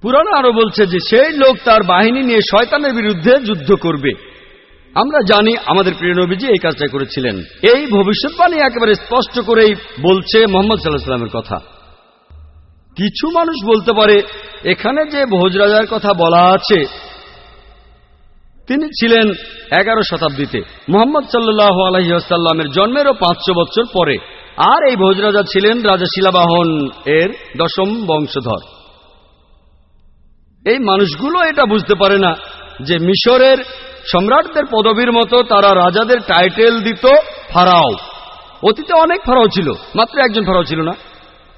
পুরাণে আরো বলছে যে সেই লোক তার বাহিনী নিয়ে শয়তানের বিরুদ্ধে যুদ্ধ করবে। আমরা জানি আমাদের প্রিয় নবীজি এই কাজটা করেছিলেন। এই ভবিষ্যৎবাণী একেবারে স্পষ্ট করেই বলছে মুহাম্মদ সাল্লাল্লাহু আলাইহি ওয়াসাল্লামের কথা। কিছু মানুষ বলতে পারে এখানে যে ভোজ রাজার কথা বলা আছে তিনি ছিলেন 11 শতাব্দীতে, মুহাম্মদ সাল্লাল্লাহু আলাইহি ওয়াসাল্লামের জন্মেরও 500 বছর পরে, আর এই ভোজ রাজা ছিলেন রাজা শিলাবাহন এর 10ম বংশধর। এই মানুষগুলো এটা বুঝতে পারে না যে মিশরের সম্রাটদের পদবীর মতো তারা রাজাদের টাইটেল দিত ফারাও। অতীতে অনেক ফারাও ছিল, মাত্র একজন ফারাও ছিল না।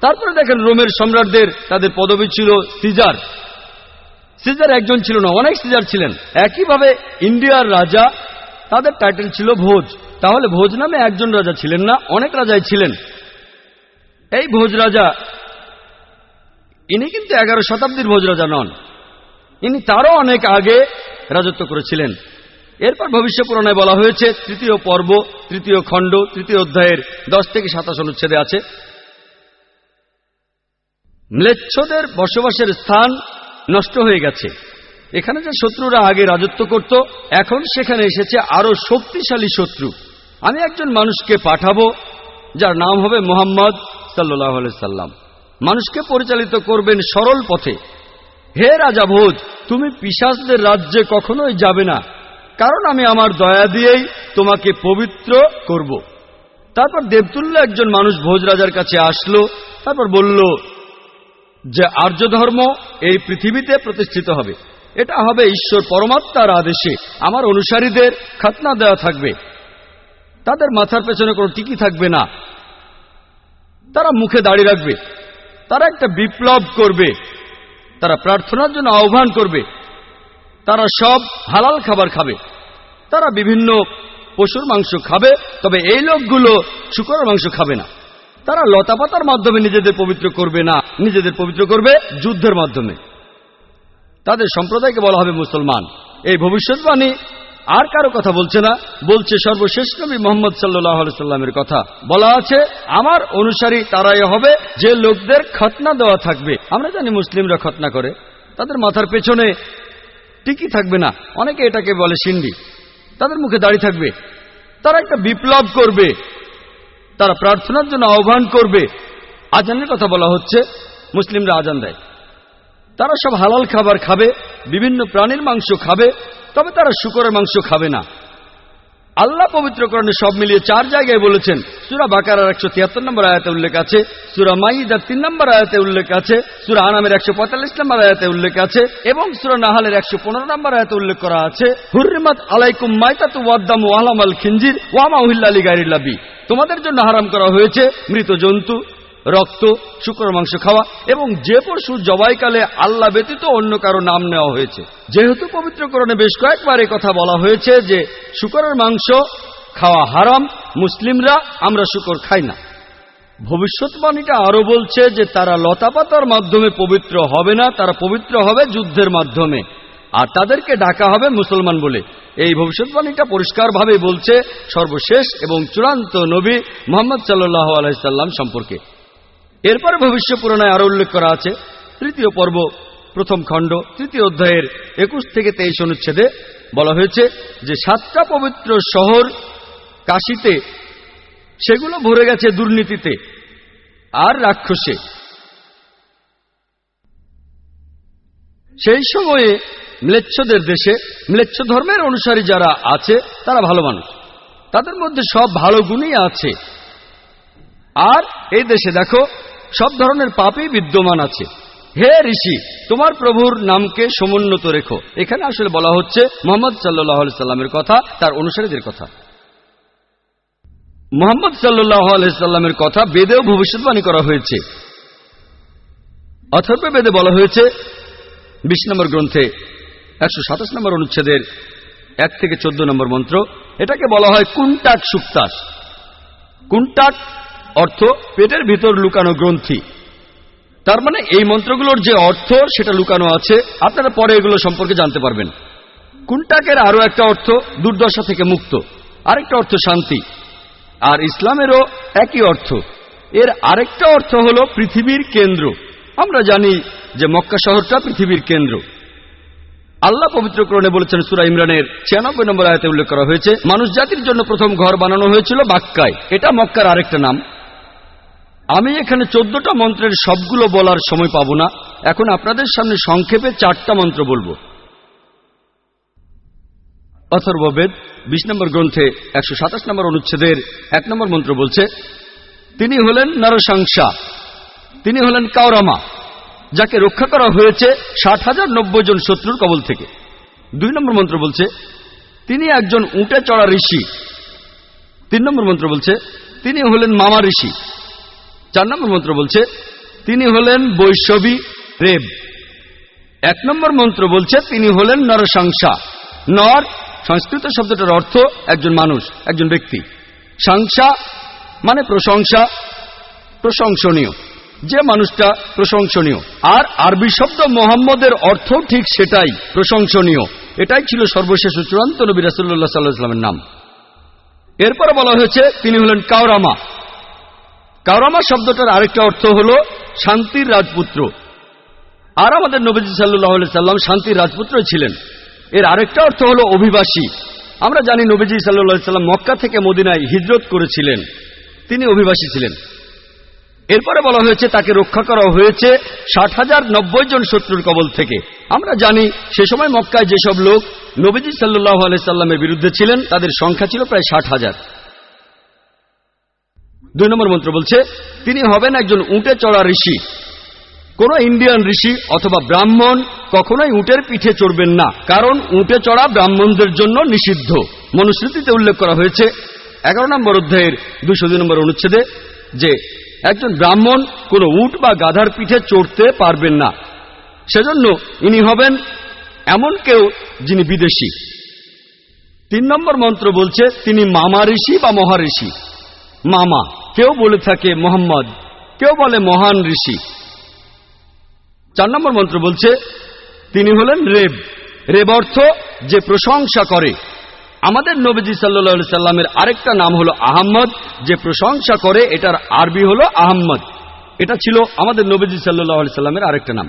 তারপরে দেখেন রোমের সম্রাটদের তাদের পদবী ছিল সিজার। সিজার একজন ছিল না, অনেক সিজার ছিলেন। একইভাবে ইন্ডিয়ার রাজা তাদের টাইটেল ছিল ভোজ। তাহলে ভোজ নামে একজন রাজা ছিলেন না, অনেক রাজাই ছিলেন। এই ভোজ রাজা ইনি কিন্তু 11 শতাব্দীর ভোজ রাজা নন, ইনি তারও অনেক আগে রাজত্ব করেছিলেন। এরপর ভবিষ্য পুরাণে বলা হয়েছে 3য় পর্ব 3য় খণ্ড 3য় অধ্যায়ের 10 থেকে 27 অনুচ্ছেদে আছে, ম্লেচ্ছদের বসবাসের স্থান নষ্ট হয়ে গেছে। এখানে যে শত্রুরা আগে রাজত্ব করত এখন সেখানে এসেছে আরো শক্তিশালী শত্রু। আমি একজন মানুষকে পাঠাবো যার নাম হবে মুহাম্মদ সাল্লাল্লাহু আলাইহি সাল্লাম। মানুষকে পরিচালিত করবেন সরল পথে। হে রাজা ভোজ, তুমি পিশাচদের রাজ্যে কখনোই যাবে না, কারণ আমি আমার দয়া দিয়েই তোমাকে পবিত্র করব। তারপর দেবতুল্য একজন মানুষ ভোজ রাজার কাছে আসলো, তারপর বলল যে আর্য ধর্ম এই পৃথিবীতে প্রতিষ্ঠিত হবে। এটা হবে ঈশ্বর পরমাত্মার আদেশে। আমার অনুসারীদের খাতনা দেওয়া থাকবে, তাদের মাথার পেছনে কোনো টিকি থাকবে না, তারা মুখে দাড়ি রাখবে, তারা একটা বিপ্লব করবে, তারা প্রার্থনার জন্য আহ্বান করবে, তারা সব হালাল খাবার খাবে, তারা বিভিন্ন পশুর মাংস খাবে, তবে এই লোকগুলো শূকরের মাংস খাবে না। তারা লতাপাতার মাধ্যমে নিজেদের পবিত্র করবে না, নিজেদের পবিত্র করবে যুদ্ধের মাধ্যমে। তাদের সম্প্রদায়কে বলা হবে মুসলমান। এই ভবিষ্যৎবাণী আর কারো কথা বলছে না, বলছে সর্বশেষ নবী মুহাম্মদ সাল্লাল্লাহু আলাইহি সাল্লামের কথা। বলা আছে আমার অনুসারী তারাই হবে যে লোকদের খতনা দেওয়া থাকবে। আমরা জানি মুসলিমরা খতনা করে, তাদের মাথার পেছনে টিকি থাকবে না, অনেকে এটাকে বলে সিন্ডি, তাদের মুখে দাড়ি থাকবে, তারা একটা বিপ্লব করবে, তারা প্রার্থনার জন্য আহ্বান করবে। আজানের কথা বলা হচ্ছে, মুসলিমরা আজান দেয়। তারা সব হালাল খাবার খাবে, বিভিন্ন প্রাণীর মাংস খাবে, তবে তারা শূকরের মাংস খাবে না। আল্লাহ পবিত্র কোরআনে সব মিলিয়ে 4 জায়গায় বলেছেন। সূরা বাকারার 173 নম্বর আয়াতে উল্লেখ আছে, সূরা মাইদার 3 নম্বর আয়াতে উল্লেখ আছে, সূরা আনামের 145 নম্বর আয়াতে উল্লেখ আছে এবং সূরা নাহালের 115 নম্বর আয়াতে উল্লেখ করা আছে, হুররিমাত আলাইকুম মাইতাতু ওয়াদ-দামু ওয়া লাহমুল খিনজির ওয়া মা উহিল্লা লিগাইরিল্লাহ বিহি। তোমাদের জন্য হারাম করা হয়েছে মৃত জন্তু, রক্ত, শূকরের মাংস খাওয়া এবং যে পশু জবাইকালে আল্লাহ ব্যতীত অন্য কারো নাম নেওয়া হয়েছে। যেহেতু পবিত্রকরণে বেশ কয়েকবার এই কথা বলা হয়েছে যে শূকরের মাংস খাওয়া হারাম, মুসলিমরা আমরা শূকর খাই না। ভবিষ্যৎবাণীটা আরো বলছে যে তারা লতাপাতার মাধ্যমে পবিত্র হবে না, তারা পবিত্র হবে যুদ্ধের মাধ্যমে, আর তাদেরকে ডাকা হবে মুসলমান বলে। এই ভবিষ্যৎবাণীটা পরিষ্কারভাবে বলছে সর্বশেষ এবং চূড়ান্ত নবী মুহাম্মদ সাল্লাল্লাহু আলাইহি সাল্লাম সম্পর্কে। এরপর ভবিষ্য পুরাণে আরো উল্লেখ করা আছে 3য় পর্ব 1ম খণ্ড 3য় অধ্যায়ের 21 থেকে 23 অনুচ্ছেদে বলা হয়েছে যে 7টা পবিত্র শহর কাশীতে, সেগুলো ভরে গেছে দুর্নীতিতে আর রাক্ষসে। সেই সময়ে ম্লেচ্ছদের দেশে ম্লেচ্ছ ধর্মের অনুসারী যারা আছে তারা ভালো মানুষ, তাদের মধ্যে সব ভালো গুণই আছে। আর এই দেশে দেখো সব ধরনের পাপই বিদ্যমান আছে। হে ঋষি, তোমার প্রভুর নামকে সমুন্নত রেখো। এখানে আসলে বলা হচ্ছে মুহাম্মদ সাল্লাল্লাহু আলাইহি সাল্লামের কথা, তার অনুসারীদের কথা। মুহাম্মদ সাল্লাল্লাহু আলাইহি সাল্লামের কথা বেদেও ভবিষ্যৎবাণী করা হয়েছে। অথর্ব বেদে বলা হয়েছে 20 নম্বর গ্রন্থে 127 নম্বর অনুচ্ছেদের 1 থেকে 14 নম্বর মন্ত্র, এটাকে বলা হয় কুন্টাক সুক্তাস। কুন্টাক অর্থ পেটের ভিতর লুকানো গ্রন্থি। তার মানে এই মন্ত্রগুলোর যে অর্থ সেটা লুকানো আছে, আপনারা পরে এগুলো সম্পর্কে জানতে পারবেন। কুন্টাকের আরো একটা অর্থ দুর্দশা থেকে মুক্ত, আরেকটা অর্থ শান্তি, আর ইসলামেরও একই অর্থ। এর আরেকটা অর্থ হলো পৃথিবীর কেন্দ্র। আমরা জানি যে মক্কা শহরটা পৃথিবীর কেন্দ্র। আল্লাহ পবিত্র কোরআনে বলেছেন, সূরা ইমরানের 96 নম্বর আয়াতে উল্লেখ করা হয়েছে, মানুষ জাতির জন্য প্রথম ঘর বানানো হয়েছিল বাক্কায়। এটা মক্কার আরেকটা নাম। আমি এখানে 14টা মন্ত্রের সবগুলো বলার সময় পাব না। এখন আপনাদের সামনে সংক্ষেপে 4টা মন্ত্র বলবো। অথর্ববেদ 20 নম্বর গ্রন্থে 127 নম্বর অনুচ্ছেদের 1 নম্বর মন্ত্র বলছে, তিনি হলেন নরশংসা, তিনি হলেন কাওরামা, যাকে রক্ষা করা হয়েছে 60,090 জন শত্রুর কবল থেকে। 2 নম্বর মন্ত্র বলছে, তিনি একজন উটে চড়া ঋষি। 3 নম্বর মন্ত্র বলছে, তিনি হলেন মামা ঋষি। 4 নম্বর মন্ত্র বলছে, তিনি হলেন বৈষ্ণবী রেব। 1 নম্বর মন্ত্র বলছে, তিনি হলেন নরশংসা। নর সংস্কৃত শব্দটার অর্থ একজন মানুষ, একজন ব্যক্তি। সংসা মানে প্রশংসা, প্রশংসনীয়, যে মানুষটা প্রশংসনীয়। আর আরবি শব্দ মোহাম্মদের অর্থ ঠিক সেটাই, প্রশংসনীয়। এটাই ছিল সর্বশেষ ও চূড়ান্ত নবী রাসূলুল্লাহ সাল্লাল্লাহু আলাইহি ওয়াসাল্লামের নাম। এরপরে বলা হয়েছে তিনি হলেন কাওরামা। কাওরামা শব্দটার আরেকটা অর্থ হল শান্তির রাজপুত্র। আর আমাদের নবীজি সাল্লাল্লাহু আলাইহি সাল্লাম শান্তির রাজপুত্রই ছিলেন। এর আরেকটা অর্থ হল অভিবাসী। আমরা জানি নবীজি সাল্লাল্লাহু আলাইহি সাল্লাম মক্কা থেকে মদিনায় হিজরত করেছিলেন, তিনি অভিবাসী ছিলেন। এরপরে বলা হয়েছে তাকে রক্ষা করা হয়েছে 60,090 জন শত্রুর কবল থেকে। আমরা জানি সে সময় মক্কায় যেসব লোক নবীজি সাল্লাল্লাহু আলাইহি সাল্লামের বিরুদ্ধে ছিলেন তাদের সংখ্যা ছিল প্রায় 60,000। 2 নম্বর মন্ত্র বলছে, তিনি হবেন একজন উটে চড়া ঋষি। কোন ইন্ডিয়ান ঋষি অথবা ব্রাহ্মণ কখনোই উটের পিঠে চড়বেন না, কারণ উটে চড়া ব্রাহ্মণদের জন্য নিষিদ্ধ। মনুস্মৃতিতে উল্লেখ করা হয়েছে 11 নম্বর অধ্যায়ের 202 নম্বর অনুচ্ছেদে যে একজন ব্রাহ্মণ কোন উট বা গাধার পিঠে চড়তে পারবেন না। সেজন্য ইনি হবেন এমন কেউ যিনি বিদেশী। 3 নম্বর মন্ত্র বলছে, তিনি মামা ঋষি বা মহাঋষি। মামা, কেউ বলে থাকে মোহাম্মদ, কেউ বলে মহান ঋষি। 4 নম্বর মন্ত্র বলছে, তিনি হলেন রেব। রেব অর্থ যে প্রশংসা করে। আমাদের নবীজি সাল্লাল্লাহু আলাইহি সাল্লামের আরেকটা নাম হলো আহম্মদ, যে প্রশংসা করে, এটার আরবি হলো আহম্মদ। এটা ছিল আমাদের নবীজি সাল্লাল্লাহু আলাইহি সাল্লামের আরেকটা নাম।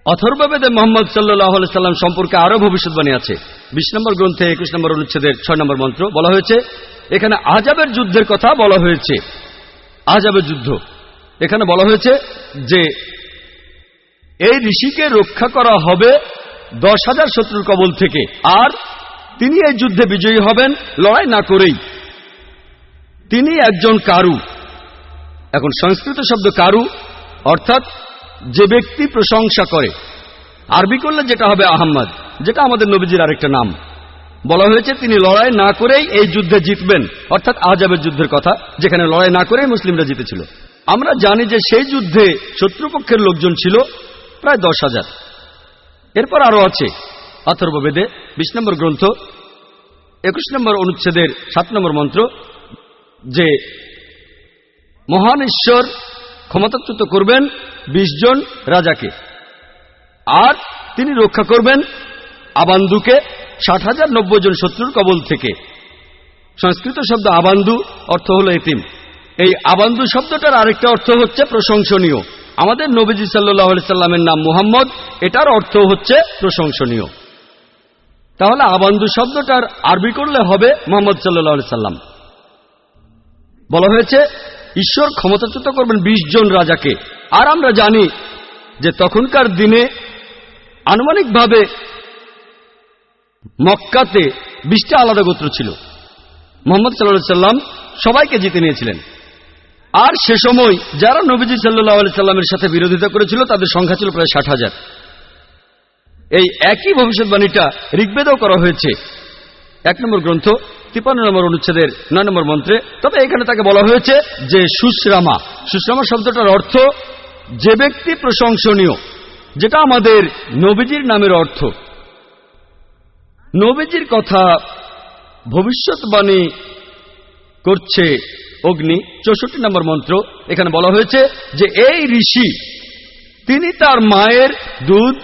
অথর্ববেদে মুহাম্মদ সাল্লাল্লাহু আলাইহি সাল্লাম সম্পর্কে আরো ভবিষ্যৎবাণী আছে। 20 নম্বর গ্রন্থে 21 নম্বর অনুচ্ছেদের 6 নম্বর মন্ত্র বলা হয়েছে, এখানে আহজাবের যুদ্ধের কথা বলা হয়েছে। আহজাবের যুদ্ধ এখানে বলা হয়েছে যে এই ঋষিকে রক্ষা করা হবে 10,000 শত্রুর কবল থেকে, আর তিনি এই যুদ্ধে বিজয়ী হবেন লড়াই না করেই। তিনি একজন কারু। এখন সংস্কৃত শব্দ কারু অর্থাৎ যে ব্যক্তি প্রশংসা করে। আরবি করলে যেটা হবে আহম্মদ, যেটা আমাদের নবীজির আরেকটা নাম। বলা হয়েছে তিনি লড়াই না করেই এই যুদ্ধে জিতবেন, অর্থাৎ আহজাবের যুদ্ধের কথা, যেখানে লড়াই না করেই মুসলিমরা জিতেছিল। আমরা জানি যে সেই যুদ্ধে শত্রুপক্ষের লোকজন ছিল প্রায় 10,000। এরপর আরো আছে অথর্ববেদে 20 নম্বর গ্রন্থ 21 নম্বর অনুচ্ছেদের 7 নম্বর মন্ত্র, যে মহান ঈশ্বর ক্ষমতাচ্যুত করবেন 20 জন রাজাকে, আর তিনি রক্ষা করবেন আবান্দুকে 60,090 জন শত্রুর কবল থেকে। সংস্কৃত শব্দ আবান্দু অর্থ হল এতিম। এই আবান্দু শব্দটার আরেকটা অর্থ হচ্ছে প্রশংসনীয়। আমাদের নবীজি সাল্লাল্লাহু আলাইহি সাল্লামের নাম মুহাম্মদ, এটার অর্থ হচ্ছে প্রশংসনীয়। তাহলে আবান্দু শব্দটার আরবি করলে হবে মুহাম্মদ সাল্লাল্লাহু আলাইহি সাল্লাম। বলা হয়েছে ঈশ্বর ক্ষমতাচ্যুত করবেন 20 জন রাজাকে। আর আমরা জানি যে তখনকার দিনে আনুমানিকভাবে মক্কাতে 20টা আলাদা গোত্র ছিল। মুহাম্মদ সাল্লাল্লাহু আলাইহি সাল্লাম সবাইকে জিতে নিয়েছিলেন। আর সে সময় যারা নবীজি সাল্লাল্লাহু আলাইহি সাল্লামের সাথে বিরোধিতা করেছিল তাদের সংখ্যা ছিল প্রায় 60,000। এই একই ভবিষ্যৎবাণীটা ঋগ্বেদেও করা হয়েছে 1 নম্বর গ্রন্থ 53 নম্বর অনুচ্ছেদের 9 নম্বর মন্ত্রে। তবে এখানে তাকে বলা হয়েছে যে সুশ্রামা। সুশ্রামা শব্দটার অর্থ যে ব্যক্তি প্রশংসনীয়, যেটা আমাদের নবীজির নামের অর্থ। নবীজির কথা ভবিষ্যৎবাণী করছে অগ্নি 64 নম্বর মন্ত্র। এখানে বলা হয়েছে যে এই ঋষি তিনি তার মায়ের দুধ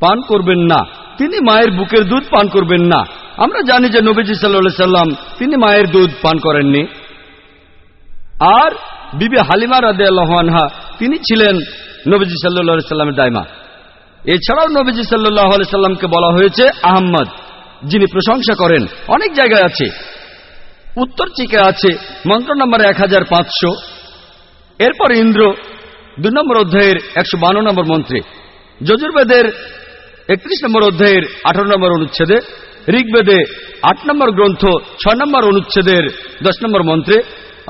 পান করবেন না, তিনি মায়ের বুকের দুধ পান করবেন না। আমরা জানি যে নবীজি সাল্লাল্লাহু আলাইহি সাল্লাম তিনি মায়ের দুধ পান করেননি। আর বিবি হালিমা রাদিয়াল্লাহু আনহা তিনি ছিলেন নবীজি সাল্লাল্লাহু আলাইহি সাল্লামের দাইমা। এছাড়াও নবীজি সাল্লাল্লাহু আলাইহি সাল্লামকে বলা হয়েছে আহমদ, যিনি প্রশংসা করেন। অনেক জায়গায় আছে। উত্তর চিকে আছে মন্ত্র নম্বর 1500। এরপর ইন্দ্র 2 নম্বর অধ্যায়ের 152 নম্বর মন্ত্রে, যজুর্বেদের 31 নম্বর অধ্যায়ের 18 নম্বর অনুচ্ছেদে, ঋগ্বেদে 8 নম্বর গ্রন্থ 6 নম্বর অনুচ্ছেদের 10 নম্বর মন্ত্রে,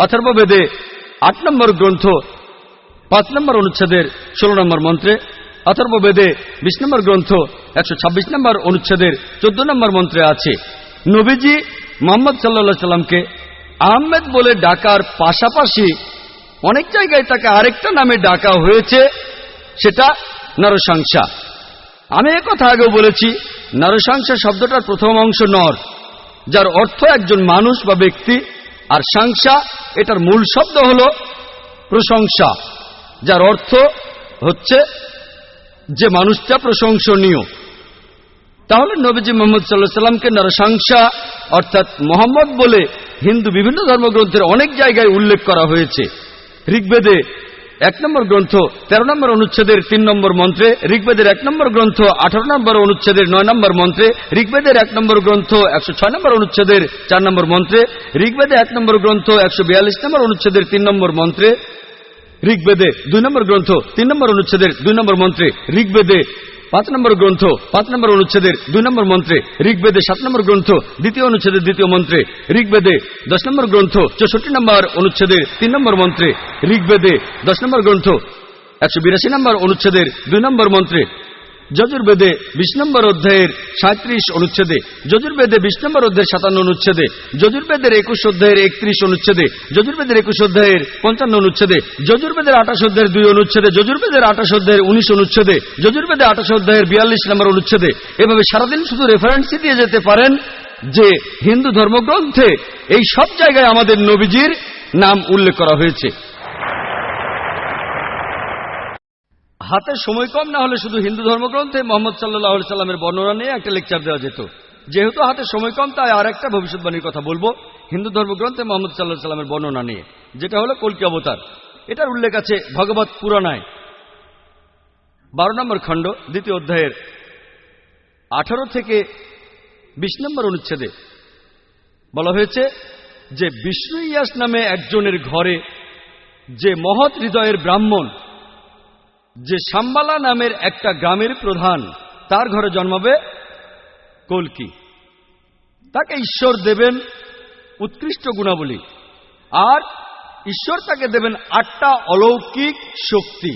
অথর্ববেদে 8 নম্বর গ্রন্থ 5 নম্বর অনুচ্ছেদের 16 নম্বর মন্ত্রে, অথর্ববেদে 20 নম্বর গ্রন্থ 126 নম্বর অনুচ্ছেদের 14 নম্বর মন্ত্রে আছে। নবীজি মুহাম্মদ সাল্লাল্লাহু আলাইহি সাল্লামকে আহমেদ বলে ডাকার পাশাপাশি অনেক জায়গায় তাকে আরেকটা নামে ডাকা হয়েছে, সেটা নরসংসা। আমি একথা আগেও বলেছি, নরসংসা শব্দটার প্রথম অংশ নর, যার অর্থ একজন মানুষ বা ব্যক্তি, আর সংসা এটার মূল শব্দ হল প্রশংসা, যার অর্থ হচ্ছে যে মানুষটা প্রশংসনীয়। তাহলে নবীজি মুহাম্মদ সাল্লাল্লাহু আলাইহি সাল্লামকে নরসংসা অর্থাৎ মোহাম্মদ বলে হিন্দু বিভিন্ন ধর্মগ্রন্থের অনেক জায়গায় উল্লেখ করা হয়েছে। ঋগ্বেদে 1 নম্বর গ্রন্থ 13 নম্বর অনুচ্ছেদের 3 নম্বর মন্ত্রে, ঋগ্বেদের 1 নম্বর গ্রন্থ 18 নম্বর অনুচ্ছেদের 9 নম্বর মন্ত্রে, ঋগ্বেদের 1 নম্বর গ্রন্থ 106 নম্বর অনুচ্ছেদের 4 নম্বর মন্ত্রে, ঋগ্বেদে 1 নম্বর গ্রন্থ 142 নম্বর অনুচ্ছেদের 3 নম্বর মন্ত্রে, ঋগ্বেদে 2 নম্বর গ্রন্থ 3 নম্বর অনুচ্ছেদের 2 নম্বর মন্ত্রে, ঋগ্বেদে 5 নম্বর গ্রন্থ 5 নম্বর অনুচ্ছেদের 2 নম্বর মন্ত্রে, ঋগ্বেদে 7 নম্বর গ্রন্থ 2য় অনুচ্ছেদের 2য় মন্ত্রে, ঋগ্বেদে 10 নম্বর গ্রন্থ 64 নম্বর অনুচ্ছেদের 3 নম্বর মন্ত্রে, ঋগ্বেদে 10 নম্বর গ্রন্থ 182 নম্বর অনুচ্ছেদের 2 নম্বর মন্ত্রে, যজুর্বেদে 20 নম্বর অধ্যায়ের 37 অনুচ্ছেদে, যজুর্বেদে 20 নম্বর অধ্যায়ের 57 অনুচ্ছেদে, যজুর্বেদের 21 অধ্যায়ের 31 অনুচ্ছেদে, যজুর্বেদের 21 অধ্যায়ের 55 অনুচ্ছেদে, যজুর্বেদের 28 অধ্যায়ের 2 অনুচ্ছেদে, যজুর্বেদের 28 অধ্যায়ের 19 অনুচ্ছেদে, যজুর্বেদে 28 অধ্যায়ের 42 নম্বর অনুচ্ছেদে। এভাবে সারাদিন শুধু রেফারেন্সই দিয়ে যেতে পারেন যে হিন্দু ধর্মগ্রন্থে এই সব জায়গায় আমাদের নবীজির নাম উল্লেখ করা হয়েছে। হাতে সময় কম না হলে শুধু হিন্দু ধর্মগ্রন্থে মুহাম্মদ সাল্লাল্লাহু আলাইহি সাল্লামের বর্ণনা নিয়ে একটা লেকচার দেওয়া যেত। যেহেতু হাতে সময় কম, তাই আর একটা ভবিষ্যৎবাণীর কথা বলবো হিন্দু ধর্মগ্রন্থে মুহাম্মদ সাল্লাল্লাহু আলাইহি সাল্লামের বর্ণনা নিয়ে, যেটা হলো কল্কি অবতার। এটার উল্লেখ আছে ভগবত পুরাণায় 12 নম্বর খণ্ড 2য় অধ্যায়ের 18 থেকে 20 নম্বর অনুচ্ছেদে বলা হয়েছে যে বিষ্ণু ইয়াস নামে একজনের ঘরে, যে মহৎ হৃদয়ের ব্রাহ্মণ, যে শাম্বালা নামের একটা গ্রামের প্রধান, তার ঘরে জন্মাবে কল্কি। তাকে ঈশ্বর দেবেন উৎকৃষ্ট গুণাবলী, আর ঈশ্বর তাকে দেবেন 8টা অলৌকিক শক্তি।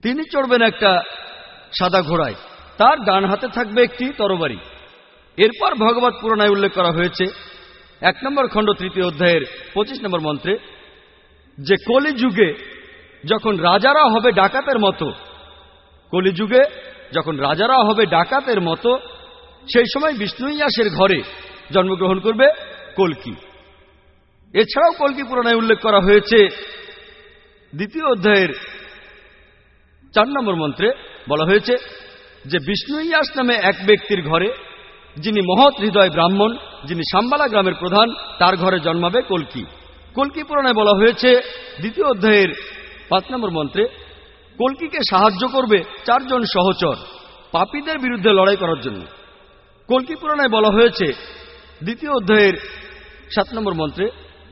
তিনি চড়বেন একটা সাদা ঘোড়ায়, তার ডান হাতে থাকবে একটি তরবারি। এরপর ভগবত পুরাণায় উল্লেখ করা হয়েছে 1 নম্বর খণ্ড 3য় অধ্যায়ের 25 নম্বর মন্ত্রে যে কলিযুগে যখন রাজারা হবে ডাকাতের মতো, কলিযুগে যখন রাজারা হবে ডাকাতের মতো, সেই সময় বিষ্ণু ইয়াসের ঘরে জন্মগ্রহণ করবে কল্কি। এছাড়াও কল্কি পুরাণায় উল্লেখ করা হয়েছে 2য় অধ্যায়ের 4 নম্বর মন্ত্রে বলা হয়েছে যে বিষ্ণু ইয়াস নামে এক ব্যক্তির ঘরে, যিনি মহৎ হৃদয় ব্রাহ্মণ, যিনি শাম্বালা গ্রামের প্রধান, তার ঘরে জন্মাবে কল্কি। কল্কি পুরাণায় বলা হয়েছে 2য় অধ্যায়ের 5 নম্বর মন্ত্রে কল্কিকে সাহায্য করবে 4 জন সহচর পাপীদের বিরুদ্ধে লড়াই করার জন্য। কল্কি পুরাণায় বলা হয়েছে 2য় অধ্যায়ের 7 নম্বর মন্ত্রে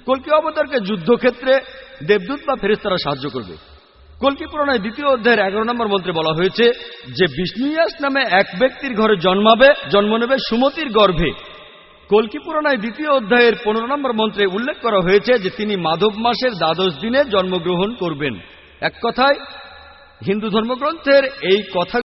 কল্কি অবতারকে যুদ্ধক্ষেত্রে দেবদূত বা ফেরেশতারা সাহায্য করবে। কল্কি পুরাণায় 2য় অধ্যায়ের 11 নম্বর মন্ত্রে বলা হয়েছে যে বিষ্ণু ইয়াস নামে এক ব্যক্তির ঘরে জন্ম নেবে সুমতির গর্ভে। কল্কি পুরাণায় 2য় অধ্যায়ের 15 নম্বর মন্ত্রে উল্লেখ করা হয়েছে যে তিনি মাধব মাসের 12 দিনে জন্মগ্রহণ করবেন। এক কথায় হিন্দু ধর্মগ্রন্থের এই কথা